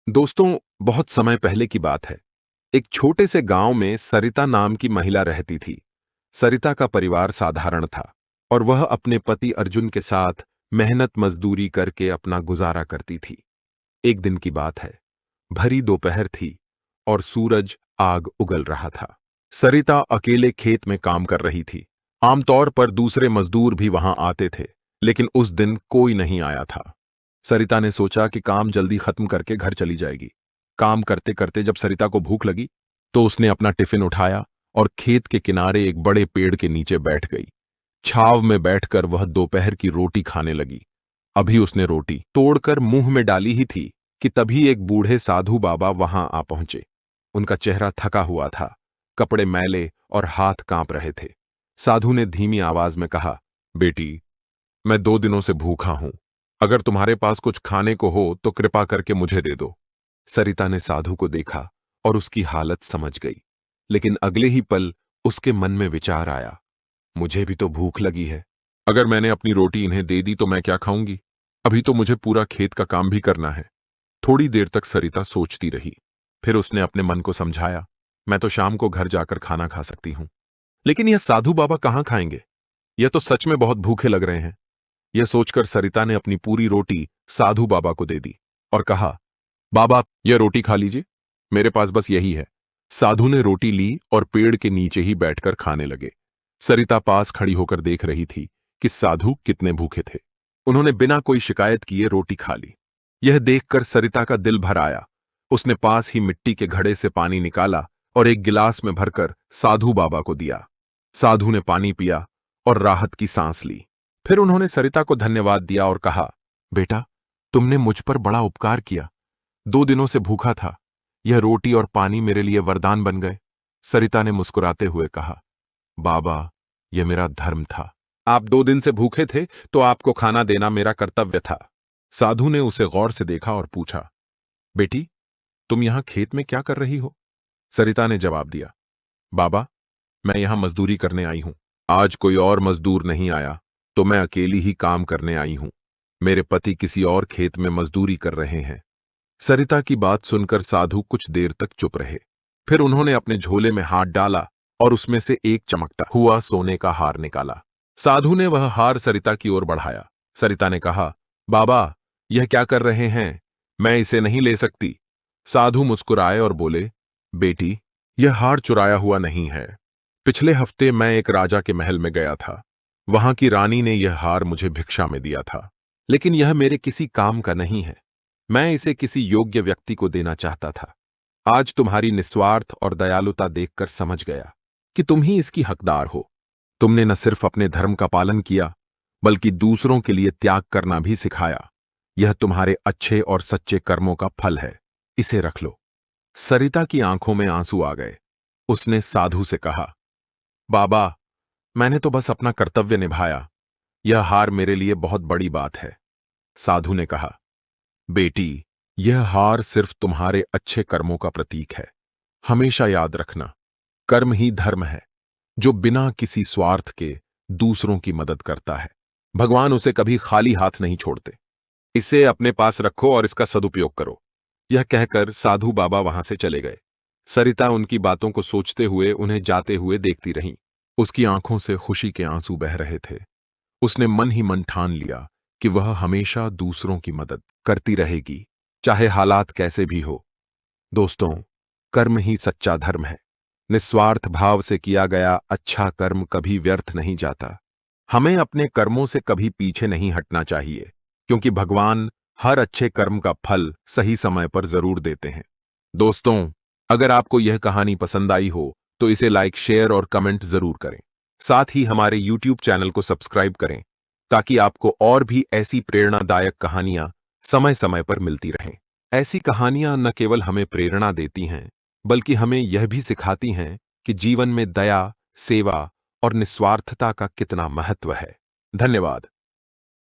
दोस्तों, बहुत समय पहले की बात है। एक छोटे से गांव में सरिता नाम की महिला रहती थी। सरिता का परिवार साधारण था और वह अपने पति अर्जुन के साथ मेहनत मजदूरी करके अपना गुजारा करती थी। एक दिन की बात है। भरी दोपहर थी और सूरज आग उगल रहा था। सरिता अकेले खेत में काम कर रही थी। आमतौर पर दूसरे मजदूर भी वहां आते थे, लेकिन उस दिन कोई नहीं आया था। सरिता ने सोचा कि काम जल्दी खत्म करके घर चली जाएगी। काम करते करते जब सरिता को भूख लगी, तो उसने अपना टिफिन उठाया और खेत के किनारे एक बड़े पेड़ के नीचे बैठ गई। छाव में बैठकर वह दोपहर की रोटी खाने लगी। अभी उसने रोटी तोड़कर मुंह में डाली ही थी कि तभी एक बूढ़े साधु बाबा वहां आ पहुंचे। उनका चेहरा थका हुआ था, कपड़े मैले और हाथ कांप रहे थे। साधु ने धीमी आवाज में कहा, बेटी, मैं 2 दिनों से भूखा हूं। अगर तुम्हारे पास कुछ खाने को हो तो कृपा करके मुझे दे दो। सरिता ने साधु को देखा और उसकी हालत समझ गई, लेकिन अगले ही पल उसके मन में विचार आया, मुझे भी तो भूख लगी है। अगर मैंने अपनी रोटी इन्हें दे दी तो मैं क्या खाऊंगी? अभी तो मुझे पूरा खेत का काम भी करना है। थोड़ी देर तक सरिता सोचती रही। फिर उसने अपने मन को समझाया, मैं तो शाम को घर जाकर खाना खा सकती हूं। लेकिन यह साधु बाबा कहां खाएंगे? यह तो सच में बहुत भूखे लग रहे हैं। यह सोचकर सरिता ने अपनी पूरी रोटी साधु बाबा को दे दी और कहा, बाबा, यह रोटी खा लीजिए, मेरे पास बस यही है। साधु ने रोटी ली और पेड़ के नीचे ही बैठकर खाने लगे। सरिता पास खड़ी होकर देख रही थी कि साधु कितने भूखे थे। उन्होंने बिना कोई शिकायत किए रोटी खा ली। यह देखकर सरिता का दिल भर आया। उसने पास ही मिट्टी के घड़े से पानी निकाला और एक गिलास में भरकर साधु बाबा को दिया। साधु ने पानी पिया और राहत की सांस ली। फिर उन्होंने सरिता को धन्यवाद दिया और कहा, बेटा, तुमने मुझ पर बड़ा उपकार किया। 2 दिनों से भूखा था, यह रोटी और पानी मेरे लिए वरदान बन गए। सरिता ने मुस्कुराते हुए कहा, बाबा, यह मेरा धर्म था। आप 2 दिन से भूखे थे तो आपको खाना देना मेरा कर्तव्य था। साधु ने उसे गौर से देखा और पूछा, बेटी, तुम यहां खेत में क्या कर रही हो? सरिता ने जवाब दिया, बाबा, मैं यहां मजदूरी करने आई हूं। आज कोई और मजदूर नहीं आया तो मैं अकेली ही काम करने आई हूं। मेरे पति किसी और खेत में मजदूरी कर रहे हैं। सरिता की बात सुनकर साधु कुछ देर तक चुप रहे। फिर उन्होंने अपने झोले में हाथ डाला और उसमें से एक चमकता हुआ सोने का हार निकाला। साधु ने वह हार सरिता की ओर बढ़ाया। सरिता ने कहा, बाबा, यह क्या कर रहे हैं? मैं इसे नहीं ले सकती। साधु मुस्कुराए और बोले, बेटी, यह हार चुराया हुआ नहीं है। पिछले हफ्ते मैं एक राजा के महल में गया था। वहां की रानी ने यह हार मुझे भिक्षा में दिया था, लेकिन यह मेरे किसी काम का नहीं है। मैं इसे किसी योग्य व्यक्ति को देना चाहता था। आज तुम्हारी निस्वार्थ और दयालुता देखकर समझ गया कि तुम ही इसकी हकदार हो। तुमने न सिर्फ अपने धर्म का पालन किया, बल्कि दूसरों के लिए त्याग करना भी सिखाया। यह तुम्हारे अच्छे और सच्चे कर्मों का फल है। इसे रख लो। सरिता की आंखों में आंसू आ गए। उसने साधु से कहा, बाबा, मैंने तो बस अपना कर्तव्य निभाया। यह हार मेरे लिए बहुत बड़ी बात है। साधु ने कहा, बेटी, यह हार सिर्फ तुम्हारे अच्छे कर्मों का प्रतीक है। हमेशा याद रखना, कर्म ही धर्म है। जो बिना किसी स्वार्थ के दूसरों की मदद करता है, भगवान उसे कभी खाली हाथ नहीं छोड़ते। इसे अपने पास रखो और इसका सदुपयोग करो। यह कहकर साधु बाबा वहां से चले गए। सरिता उनकी बातों को सोचते हुए उन्हें जाते हुए देखती रही। उसकी आंखों से खुशी के आंसू बह रहे थे। उसने मन ही मन ठान लिया कि वह हमेशा दूसरों की मदद करती रहेगी, चाहे हालात कैसे भी हो। दोस्तों, कर्म ही सच्चा धर्म है। निस्वार्थ भाव से किया गया अच्छा कर्म कभी व्यर्थ नहीं जाता। हमें अपने कर्मों से कभी पीछे नहीं हटना चाहिए, क्योंकि भगवान हर अच्छे कर्म का फल सही समय पर जरूर देते हैं। दोस्तों, अगर आपको यह कहानी पसंद आई हो तो इसे लाइक, शेयर और कमेंट जरूर करें। साथ ही हमारे YouTube चैनल को सब्सक्राइब करें, ताकि आपको और भी ऐसी प्रेरणादायक कहानियां समय समय पर मिलती रहें। ऐसी कहानियां न केवल हमें प्रेरणा देती हैं, बल्कि हमें यह भी सिखाती हैं कि जीवन में दया, सेवा और निस्वार्थता का कितना महत्व है। धन्यवाद।